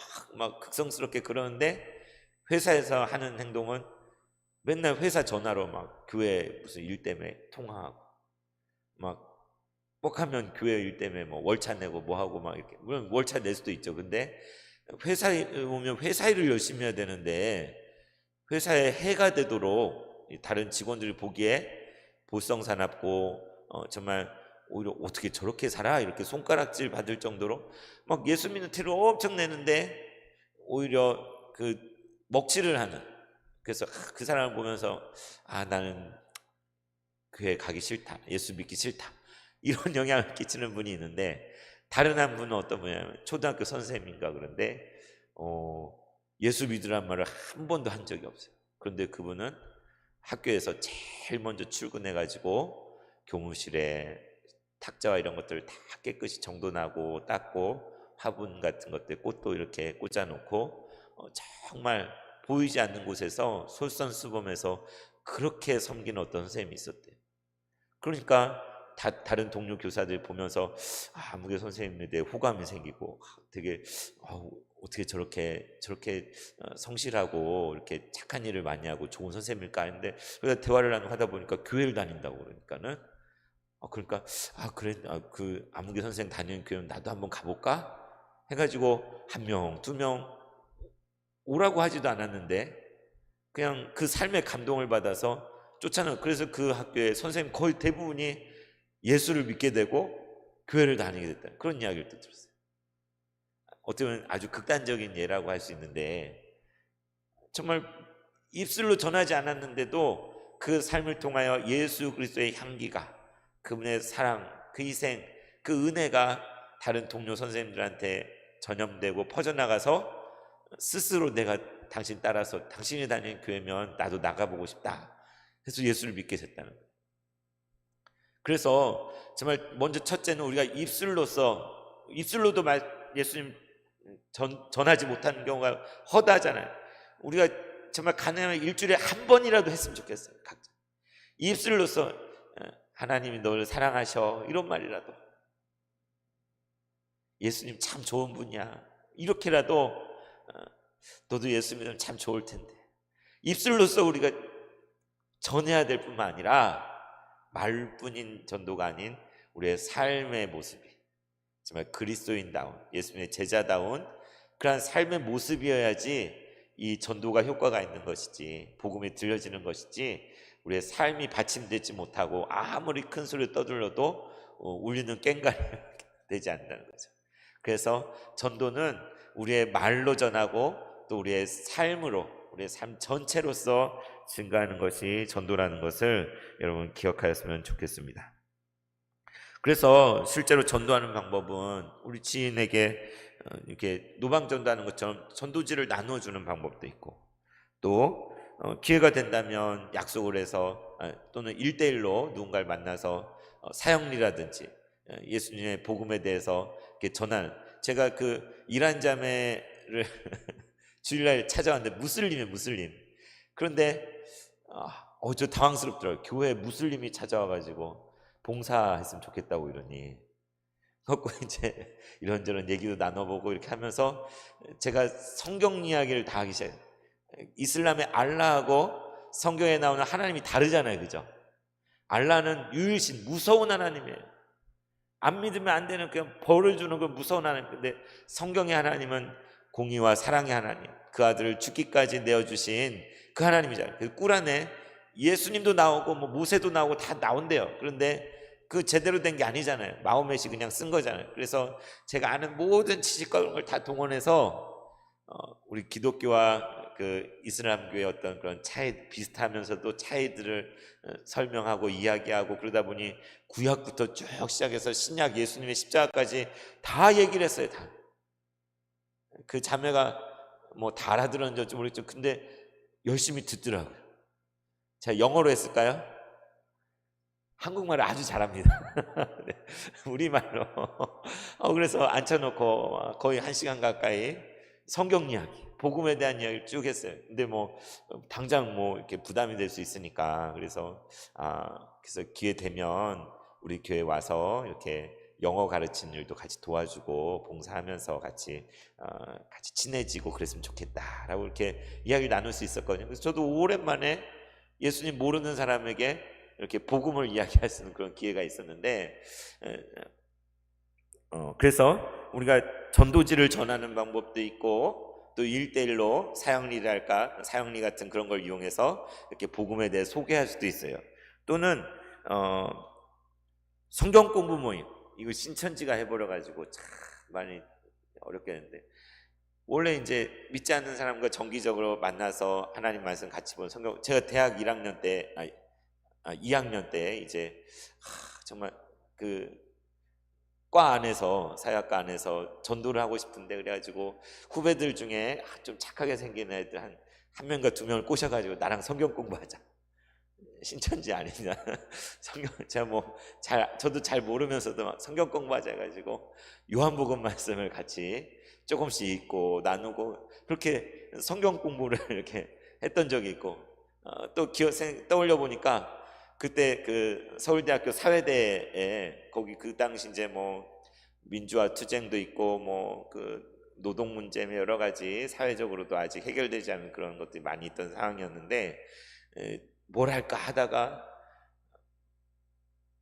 극성스럽게 그러는데, 회사에서 하는 행동은 맨날 회사 전화로 막 교회 무슨 일 때문에 통화하고, 막 꼭 하면 교회 일 때문에 뭐 월차 내고 뭐 하고 막 이렇게. 물론 월차 낼 수도 있죠. 근데 회사에 오면 회사 일을 열심히 해야 되는데 회사에 해가 되도록 다른 직원들이 보기에 보성사납고 정말 오히려 어떻게 저렇게 살아 이렇게 손가락질 받을 정도로 막 예수 믿는 티를 엄청 내는데, 오히려 그 먹칠을 하는, 그래서 그 사람을 보면서 나는 교회 가기 싫다, 예수 믿기 싫다, 이런 영향을 끼치는 분이 있는데, 다른 한 분은 어떤 분이냐면 초등학교 선생님인가 그런데 예수 믿으란 말을 한 번도 한 적이 없어요. 그런데 그분은 학교에서 제일 먼저 출근해 가지고 교무실에 탁자와 이런 것들을 다 깨끗이 정돈하고 닦고, 화분 같은 것들 꽃도 이렇게 꽂아놓고 정말 보이지 않는 곳에서 솔선수범해서 그렇게 섬기는 어떤 선생님이 있었대요. 그러니까 다른 동료 교사들 보면서 아무개 선생님에 대해 호감이 생기고, 되게 어떻게 저렇게 성실하고 이렇게 착한 일을 많이 하고 좋은 선생님일까 했는데, 그래서 대화를 하다 보니까 교회를 다닌다고 그러니까는 그러니까 그래, 그 아무개 선생 다니는 교회 나도 한번 가볼까 해가지고 한 명, 두 명 오라고 하지도 않았는데 그냥 그 삶의 감동을 받아서 쫓아는, 그래서 그 학교의 선생님 거의 대부분이 예수를 믿게 되고 교회를 다니게 됐다, 그런 이야기를 또 들었어요. 어떻게 보면 아주 극단적인 예라고 할 수 있는데, 정말 입술로 전하지 않았는데도 그 삶을 통하여 예수 그리스도의 향기가, 그분의 사랑, 그 희생, 그 은혜가 다른 동료 선생님들한테 전염되고 퍼져나가서 스스로 내가 당신 따라서, 당신이 다니는 교회면 나도 나가보고 싶다 해서 예수를 믿게 됐다는 거예요. 그래서 정말 먼저 첫째는 우리가 입술로도 예수님 전하지 못하는 경우가 허다하잖아요. 우리가 정말 가능하면 일주일에 한 번이라도 했으면 좋겠어요. 각자 입술로서 하나님이 너를 사랑하셔, 이런 말이라도, 예수님 참 좋은 분이야, 이렇게라도 너도 예수 믿으면 참 좋을 텐데, 입술로서 우리가 전해야 될 뿐만 아니라 말뿐인 전도가 아닌 우리의 삶의 모습이 정말 그리스도인다운, 예수님의 제자다운 그러한 삶의 모습이어야지 이 전도가 효과가 있는 것이지, 복음이 들려지는 것이지, 우리의 삶이 받침되지 못하고 아무리 큰 소리를 떠들어도 울리는 꽹과리 되지 않는다는 거죠. 그래서 전도는 우리의 말로 전하고 또 우리의 삶으로, 우리의 삶 전체로서 증가하는 것이 전도라는 것을 여러분 기억하였으면 좋겠습니다. 그래서 실제로 전도하는 방법은 우리 지인에게 이렇게 노방 전도하는 것처럼 전도지를 나눠주는 방법도 있고, 또 기회가 된다면 약속을 해서 또는 1대1로 누군가를 만나서 사형리라든지 예수님의 복음에 대해서 이렇게 전하는, 제가 그 이란 자매를 주일날 찾아왔는데 무슬림. 그런데 저 당황스럽더라고요. 교회에 무슬림이 찾아와가지고 봉사했으면 좋겠다고 이러니, 그래서 이제 이런저런 얘기도 나눠보고 이렇게 하면서 제가 성경 이야기를 다 하기 시작해요. 이슬람의 알라하고 성경에 나오는 하나님이 다르잖아요, 그죠? 알라는 유일신, 무서운 하나님이에요. 안 믿으면 안 되는, 그냥 벌을 주는 그 무서운 하나님. 근데 성경의 하나님은 공의와 사랑의 하나님, 그 아들을 죽기까지 내어주신 그 하나님이잖아요. 그래서 꿀 안에 예수님도 나오고 뭐 모세도 나오고 다 나온대요. 그런데 그 제대로 된 게 아니잖아요. 마호멧이 그냥 쓴 거잖아요. 그래서 제가 아는 모든 지식과 그런 걸 다 동원해서 우리 기독교와 그 이슬람교의 어떤 그런 차이, 비슷하면서도 차이들을 설명하고 이야기하고, 그러다 보니 구약부터 쭉 시작해서 신약 예수님의 십자가까지 다 얘기를 했어요. 다. 그 자매가 뭐 다 알아들었는지 모르겠죠. 근데 열심히 듣더라고요. 제가 영어로 했을까요? 한국말을 아주 잘합니다. 네, 우리말로. 그래서 앉혀놓고 거의 1시간 가까이 성경 이야기, 복음에 대한 이야기를 쭉 했어요. 근데 뭐 당장 뭐 이렇게 부담이 될 수 있으니까, 그래서 기회 되면 우리 교회 와서 이렇게 영어 가르치는 일도 같이 도와주고 봉사하면서 같이 친해지고 그랬으면 좋겠다라고 이렇게 이야기를 나눌 수 있었거든요. 그래서 저도 오랜만에 예수님 모르는 사람에게 이렇게 복음을 이야기할 수 있는 그런 기회가 있었는데, 그래서 우리가 전도지를 전하는 방법도 있고, 또 1대1로 사형리 같은 그런 걸 이용해서 이렇게 복음에 대해 소개할 수도 있어요. 또는 성경 공부 모임, 이거 신천지가 해버려 가지고 참 많이 어렵게 했는데, 원래 이제 믿지 않는 사람과 정기적으로 만나서 하나님 말씀 같이 본 성경, 제가 대학 1학년 때 2학년 때 이제 정말 그 과 안에서, 사역과 안에서 전도를 하고 싶은데, 그래가지고 후배들 중에 좀 착하게 생긴 애들 한 명과 두 명을 꼬셔가지고 나랑 성경 공부하자, 신천지 아니냐 성경, 제가 뭐 저도 잘 모르면서도 막 성경 공부하자 해가지고 요한복음 말씀을 같이 조금씩 읽고 나누고 그렇게 성경 공부를 이렇게 했던 적이 있고, 또 떠올려 보니까 그때 그 서울대학교 사회대에 거기 그 당시 이제 뭐 민주화 투쟁도 있고 뭐 그 노동 문제 여러 가지 사회적으로도 아직 해결되지 않은 그런 것들이 많이 있던 상황이었는데, 뭘 할까 하다가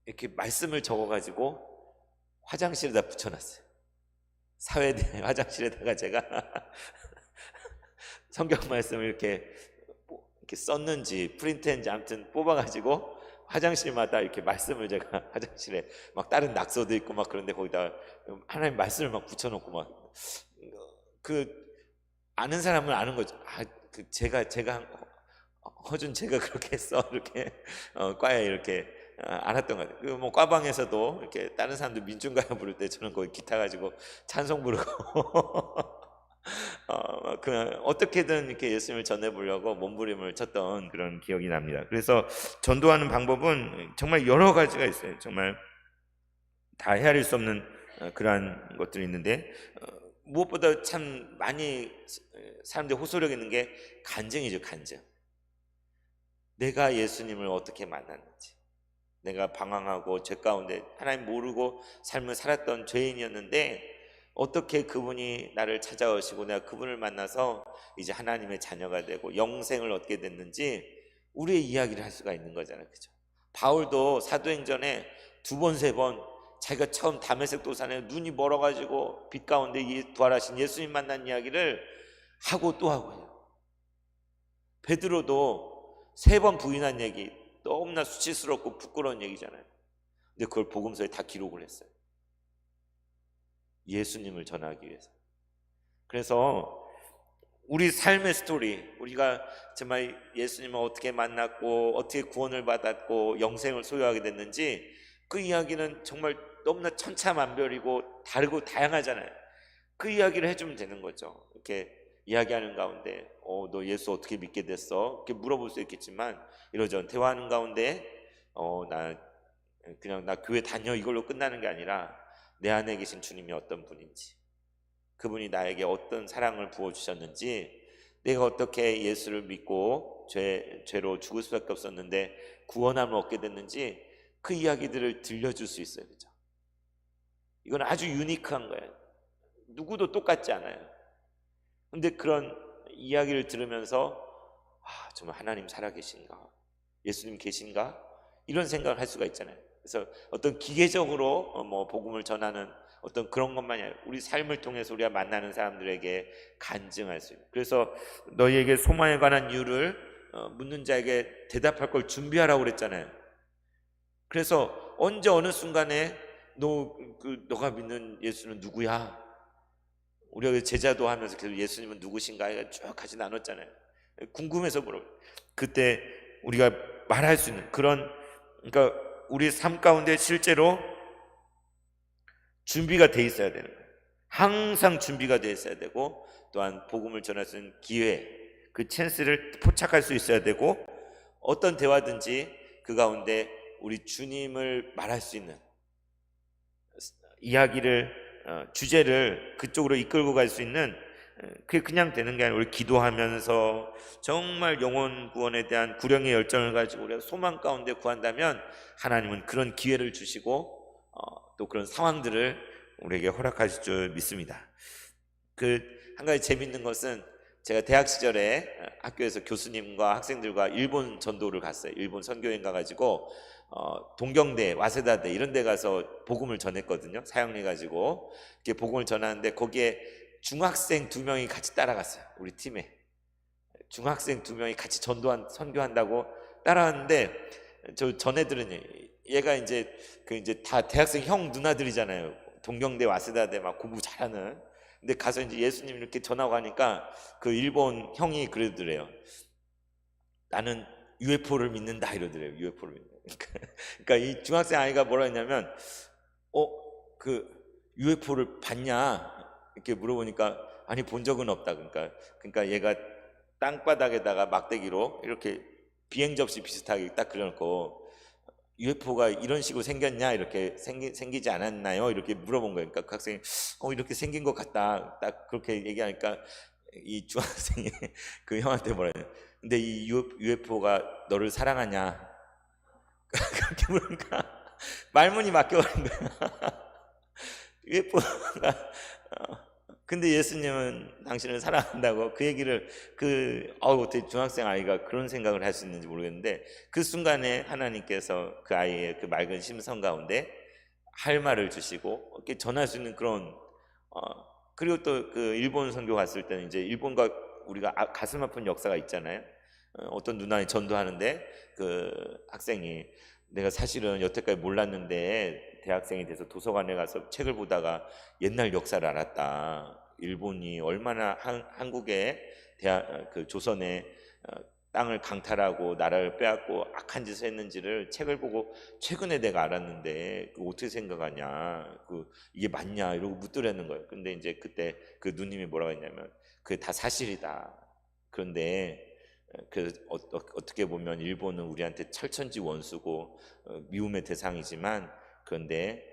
이렇게 말씀을 적어가지고 화장실에다 붙여놨어요. 사회대 화장실에다가 제가 성경 말씀을 이렇게 썼는지 프린트했는지 아무튼 뽑아가지고 화장실마다 이렇게 말씀을 제가 화장실에 막 다른 낙서도 있고 막 그런데 거기다 하나님 말씀을 막 붙여놓고 막 그 아는 사람은 아는 거죠. 그 제가 허준 제가 그렇게 했어 이렇게 과에 이렇게 알았던 것 같아요. 그 뭐 과방에서도 이렇게 다른 사람들 민중가요 부를 때 저는 거기 기타 가지고 찬송 부르고 그 어떻게든 이렇게 예수님을 전해보려고 몸부림을 쳤던 그런 기억이 납니다. 그래서 전도하는 방법은 정말 여러 가지가 있어요. 정말 다 헤아릴 수 없는 그러한 것들이 있는데, 무엇보다 참 많이 사람들이 호소력 있는 게 간증이죠. 간증. 내가 예수님을 어떻게 만났는지, 내가 방황하고 죄 가운데 하나님 모르고 삶을 살았던 죄인이었는데 어떻게 그분이 나를 찾아오시고 내가 그분을 만나서 이제 하나님의 자녀가 되고 영생을 얻게 됐는지 우리의 이야기를 할 수가 있는 거잖아요. 그죠? 바울도 사도행전에 두 번, 세 번 자기가 처음 다메섹 도산에 눈이 멀어가지고 빛 가운데 부활하신 예수님 만난 이야기를 하고 또 하고 해요. 베드로도 세 번 부인한 얘기, 너무나 수치스럽고 부끄러운 얘기잖아요. 근데 그걸 복음서에 다 기록을 했어요. 예수님을 전하기 위해서. 그래서 우리 삶의 스토리, 우리가 정말 예수님을 어떻게 만났고 어떻게 구원을 받았고 영생을 소유하게 됐는지 그 이야기는 정말 너무나 천차만별이고 다르고 다양하잖아요. 그 이야기를 해주면 되는 거죠. 이렇게 이야기하는 가운데 너 예수 어떻게 믿게 됐어? 이렇게 물어볼 수 있겠지만 이러저런 대화하는 가운데 나 교회 다녀 이걸로 끝나는 게 아니라 내 안에 계신 주님이 어떤 분인지, 그분이 나에게 어떤 사랑을 부어주셨는지, 내가 어떻게 예수를 믿고 죄로 죽을 수밖에 없었는데 구원함을 얻게 됐는지 그 이야기들을 들려줄 수 있어요. 그죠? 이건 아주 유니크한 거예요. 누구도 똑같지 않아요. 근데 그런 이야기를 들으면서 정말 하나님 살아계신가? 예수님 계신가? 이런 생각을 할 수가 있잖아요. 그래서 어떤 기계적으로 뭐 복음을 전하는 어떤 그런 것만이 아니라 우리 삶을 통해서 우리가 만나는 사람들에게 간증할 수 있는, 그래서 너희에게 소망에 관한 이유를 묻는 자에게 대답할 걸 준비하라고 그랬잖아요. 그래서 언제 어느 순간에 너가 믿는 예수는 누구야? 우리가 제자도 하면서 계속 예수님은 누구신가 쭉 같이 나눴잖아요. 궁금해서 물어. 그때 우리가 말할 수 있는 그런, 그러니까 우리 삶 가운데 실제로 준비가 돼 있어야 되는 거예요. 항상 준비가 돼 있어야 되고, 또한 복음을 전할 수 있는 기회, 그 찬스를 포착할 수 있어야 되고, 어떤 대화든지 그 가운데 우리 주님을 말할 수 있는 이야기를, 주제를 그쪽으로 이끌고 갈 수 있는, 그게 그냥 되는 게 아니라 우리 기도하면서 정말 영혼 구원에 대한 구령의 열정을 가지고 우리가 소망 가운데 구한다면 하나님은 그런 기회를 주시고 또 그런 상황들을 우리에게 허락하실 줄 믿습니다. 한 가지 재밌는 것은 제가 대학 시절에 학교에서 교수님과 학생들과 일본 전도를 갔어요. 일본 선교행 가가지고 동경대, 와세다대 이런 데 가서 복음을 전했거든요. 사역해 가지고 이렇게 복음을 전하는데 거기에 중학생 2명이 같이 따라갔어요. 우리 팀에 중학생 2명이 같이 선교한다고 따라왔는데, 저 전애들은 얘가 이제 다 대학생 형 누나들이잖아요. 동경대, 와세다대 막 공부 잘하는. 근데 가서 이제 예수님 이렇게 전하고 하니까 그 일본 형이 그러더래요. 나는 UFO를 믿는다 이러더래요. UFO를 믿는다. 그러니까 이 중학생 아이가 뭐라 했냐면 그 UFO를 봤냐 이렇게 물어보니까 아니 본 적은 없다. 그러니까 얘가 땅바닥에다가 막대기로 이렇게 비행 접시 비슷하게 딱 그려놓고 UFO가 이런 식으로 생겼냐 이렇게 생기지 않았나요? 이렇게 물어본 거예요. 그러니까 그 학생이 이렇게 생긴 것 같다. 딱 그렇게 얘기하니까 이 중학생이 그 형한테 뭐라 해요? 근데 이 UFO가 너를 사랑하냐? 그렇게 물으니까 말문이 막혀버린 거야. UFO가 근데 예수님은 당신을 사랑한다고 그 얘기를 어떻게 중학생 아이가 그런 생각을 할 수 있는지 모르겠는데 그 순간에 하나님께서 그 아이의 그 맑은 심성 가운데 할 말을 주시고 이렇게 전할 수 있는 그런 그리고 또 그 일본 선교 갔을 때는 이제 일본과 우리가 가슴 아픈 역사가 있잖아요. 어떤 누나이 전도하는데 그 학생이 내가 사실은 여태까지 몰랐는데 대학생이 돼서 도서관에 가서 책을 보다가 옛날 역사를 알았다. 일본이 얼마나 한국의 그 조선의 땅을 강탈하고 나라를 빼앗고 악한 짓을 했는지를 책을 보고 최근에 내가 알았는데 어떻게 생각하냐, 이게 맞냐 이러고 묻더라는 거예요. 근데 이제 그때 그 누님이 뭐라고 했냐면 그게 다 사실이다. 그런데 어떻게 보면 일본은 우리한테 철천지 원수고 미움의 대상이지만 그런데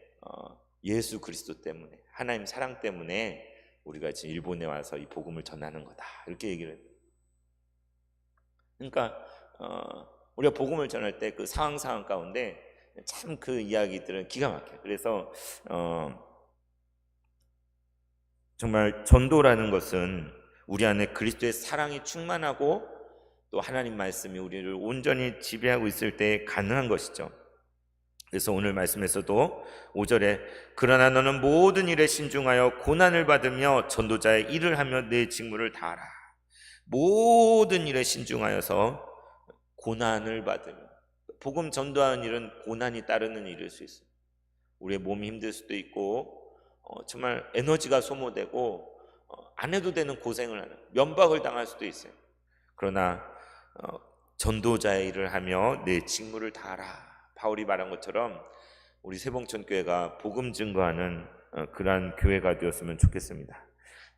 예수 그리스도 때문에 하나님 사랑 때문에 우리가 지금 일본에 와서 이 복음을 전하는 거다 이렇게 얘기를 해요. 그러니까 우리가 복음을 전할 때 그 상황 가운데 참 그 이야기들은 기가 막혀요. 그래서 정말 전도라는 것은 우리 안에 그리스도의 사랑이 충만하고 또 하나님 말씀이 우리를 온전히 지배하고 있을 때 가능한 것이죠. 그래서 오늘 말씀에서도 5절에 그러나 너는 모든 일에 신중하여 고난을 받으며 전도자의 일을 하며 내 직무를 다하라. 모든 일에 신중하여서 고난을 받으며, 복음 전도하는 일은 고난이 따르는 일일 수 있어요. 우리의 몸이 힘들 수도 있고 정말 에너지가 소모되고 안 해도 되는 고생을 하는 면박을 당할 수도 있어요. 그러나 전도자의 일을 하며 내 직무를 다하라. 바울이 말한 것처럼 우리 세봉천교회가 복음 증거하는 그러한 교회가 되었으면 좋겠습니다.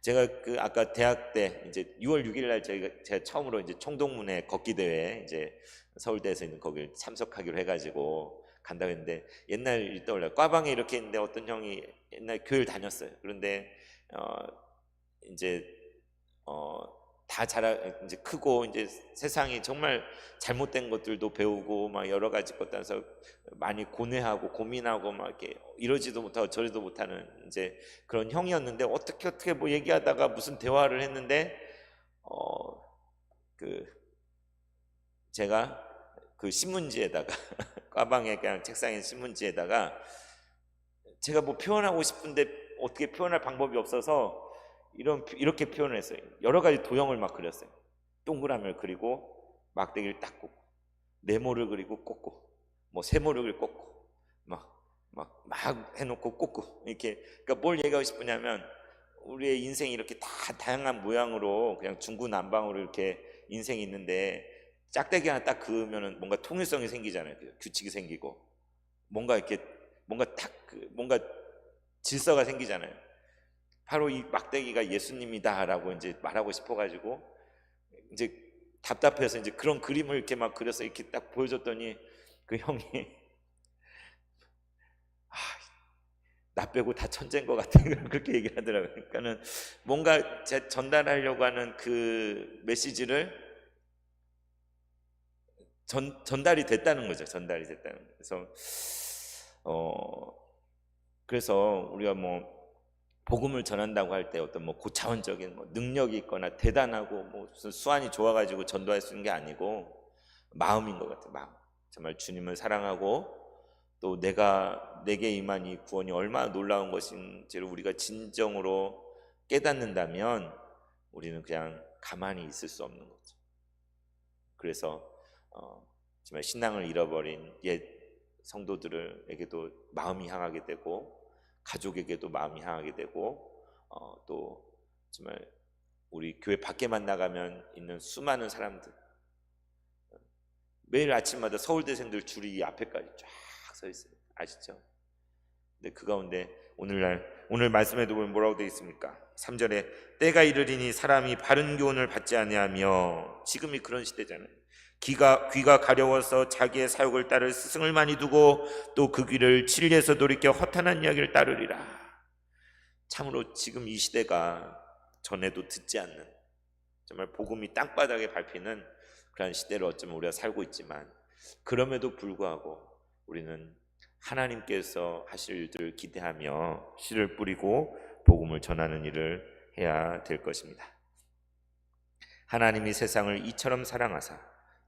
제가 아까 대학 때 이제 6월 6일 날 제가 처음으로 이제 총동문회 걷기 대회 이제 서울대에서 있는 거길 참석하기로 해가지고 간다고 했는데 옛날 일 떠올라요. 과방에 이렇게 있는데 어떤 형이 옛날 교회를 다녔어요. 그런데 이제 다 자라 이제 크고 이제 세상이 정말 잘못된 것들도 배우고 막 여러 가지 것들 해서 많이 고뇌하고 고민하고 막 이렇게 이러지도 못하고 저러지도 못하는 이제 그런 형이었는데 어떻게 뭐 얘기하다가 무슨 대화를 했는데 그 제가 그 신문지에다가 과방에 그냥 책상에 신문지에다가 제가 뭐 표현하고 싶은데 어떻게 표현할 방법이 없어서 이렇게 표현을 했어요. 여러 가지 도형을 막 그렸어요. 동그라미를 그리고 막대기를 딱 꽂고 네모를 그리고 꽂고 뭐 세모를 꽂고 막 해놓고 꽂고 이렇게. 그러니까 뭘 얘기하고 싶으냐면 우리의 인생이 이렇게 다 다양한 모양으로 그냥 중구난방으로 이렇게 인생이 있는데 짝대기 하나 딱 그으면은 뭔가 통일성이 생기잖아요. 규칙이 생기고 뭔가 이렇게 뭔가 질서가 생기잖아요. 바로 이 막대기가 예수님이다라고 이제 말하고 싶어가지고 이제 답답해서 이제 그런 그림을 이렇게 막 그려서 이렇게 딱 보여줬더니 그 형이 나 빼고 다 천재인 것 같아 그렇게 얘기를 하더라고요. 그러니까는 뭔가 제 전달하려고 하는 그 메시지를 전달이 됐다는 거죠. 전달이 됐다는 거죠. 그래서 우리가 뭐 복음을 전한다고 할 때 어떤 뭐 고차원적인 뭐 능력이 있거나 대단하고 뭐 무슨 수완이 좋아가지고 전도할 수 있는 게 아니고 마음인 것 같아요. 마음. 정말 주님을 사랑하고 또 내게 임한 이 구원이 얼마나 놀라운 것인지를 우리가 진정으로 깨닫는다면 우리는 그냥 가만히 있을 수 없는 거죠. 그래서 정말 신앙을 잃어버린 옛 성도들에게도 마음이 향하게 되고 가족에게도 마음이 향하게 되고 또 정말 우리 교회 밖에만 나가면 있는 수많은 사람들, 매일 아침마다 서울대생들 줄이 이 앞에까지 쫙 서 있어요. 아시죠? 근데 그 가운데 오늘 말씀에도 보면 뭐라고 되어 있습니까? 3절에 때가 이르리니 사람이 바른 교훈을 받지 아니하며, 지금이 그런 시대잖아요. 귀가 가려워서 자기의 사욕을 따를 스승을 많이 두고 또 그 귀를 진리에서 돌이켜 허탄한 이야기를 따르리라. 참으로 지금 이 시대가 전에도 듣지 않는, 정말 복음이 땅바닥에 밟히는 그런 시대를 어쩌면 우리가 살고 있지만, 그럼에도 불구하고 우리는 하나님께서 하실 일들을 기대하며 씨를 뿌리고 복음을 전하는 일을 해야 될 것입니다. 하나님이 세상을 이처럼 사랑하사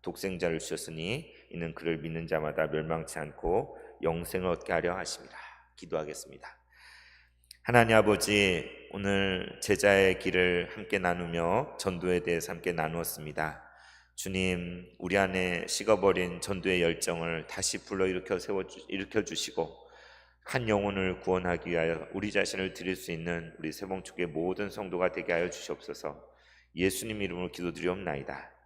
독생자를 주셨으니 이는 그를 믿는 자마다 멸망치 않고 영생을 얻게 하려 하심이라. 기도하겠습니다. 하나님 아버지, 오늘 제자의 길을 함께 나누며 전도에 대해서 함께 나누었습니다. 주님, 우리 안에 식어버린 전도의 열정을 다시 불러일으켜 주시고 한 영혼을 구원하기 위하여 우리 자신을 드릴 수 있는 우리 세봉축의 모든 성도가 되게 하여 주시옵소서. 예수님 이름으로 기도드리옵나이다.